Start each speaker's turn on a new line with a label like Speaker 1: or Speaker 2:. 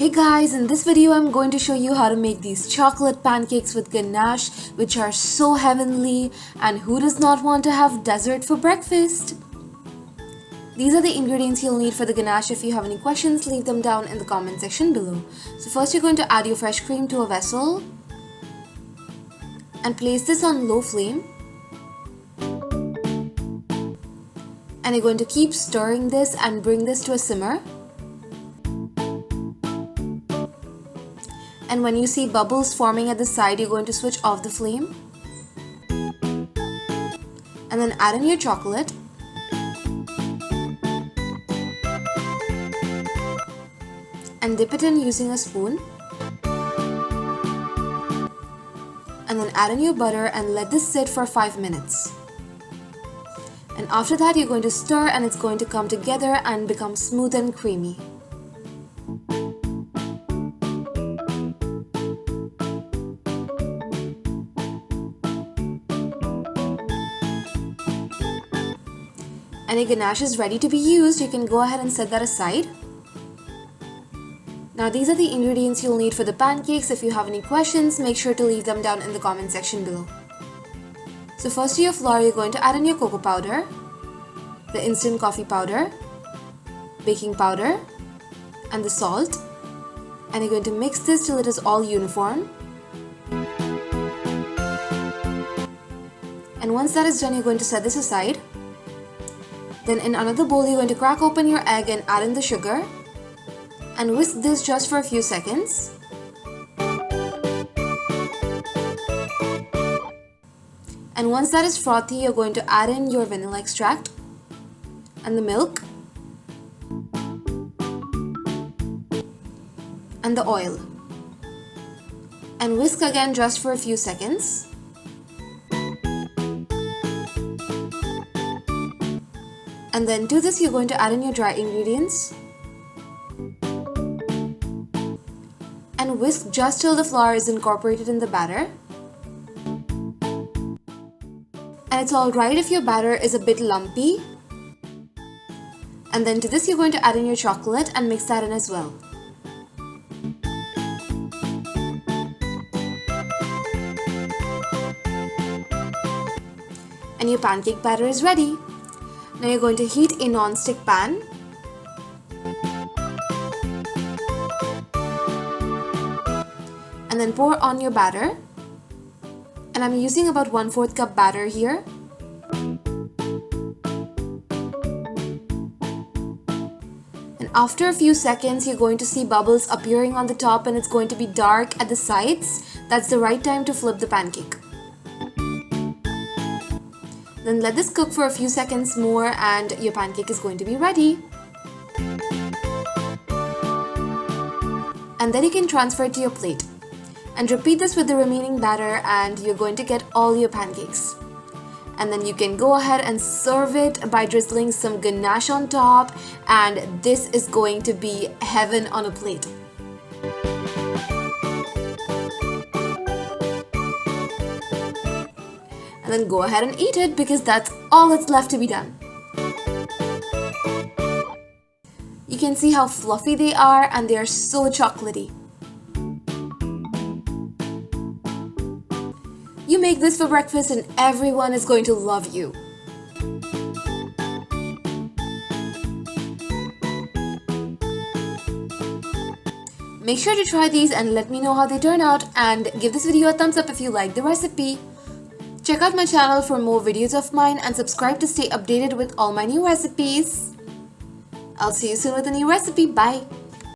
Speaker 1: Hey guys, in this video I'm going to show you how to make these chocolate pancakes with ganache, which are so heavenly, and who does not want to have dessert for breakfast? These are the ingredients you'll need for the ganache. If you have any questions, leave them down in the comment section below. So first you're going to add your fresh cream to a vessel and place this on low flame. And you're going to keep stirring this and bring this to a simmer. And when you see bubbles forming at the side, you're going to switch off the flame. And then add in your chocolate. And dip it in using a spoon. And then add in your butter and let this sit for 5 minutes. And after that, you're going to stir and it's going to come together and become smooth and creamy. And your ganache is ready to be used. You can go ahead and set that aside. Now these are the ingredients you'll need for the pancakes. If you have any questions, make sure to leave them down in the comment section below. So first to your flour, you're going to add in your cocoa powder, the instant coffee powder, baking powder, and the salt. And you're going to mix this till it is all uniform. And once that is done, you're going to set this aside. Then in another bowl, you're going to crack open your egg and add in the sugar and whisk this just for a few seconds. And once that is frothy, you're going to add in your vanilla extract and the milk and the oil and whisk again just for a few seconds. And then to this, you're going to add in your dry ingredients and whisk just till the flour is incorporated in the batter. And it's alright if your batter is a bit lumpy. And then to this, you're going to add in your chocolate and mix that in as well. And your pancake batter is ready. Now you're going to heat a non-stick pan. And then pour on your batter. And I'm using about 1/4 cup batter here. And after a few seconds, you're going to see bubbles appearing on the top and it's going to be dark at the sides. That's the right time to flip the pancake. Then let this cook for a few seconds more and your pancake is going to be ready. And then you can transfer it to your plate. And repeat this with the remaining batter and you're going to get all your pancakes. And then you can go ahead and serve it by drizzling some ganache on top, and this is going to be heaven on a plate. And then go ahead and eat it because that's all that's left to be done. You can see how fluffy they are and they are so chocolatey. You make this for breakfast and everyone is going to love you. Make sure to try these and let me know how they turn out, and give this video a thumbs up if you like the recipe. Check out my channel for more videos of mine and subscribe to stay updated with all my new recipes. I'll see you soon with a new recipe. Bye!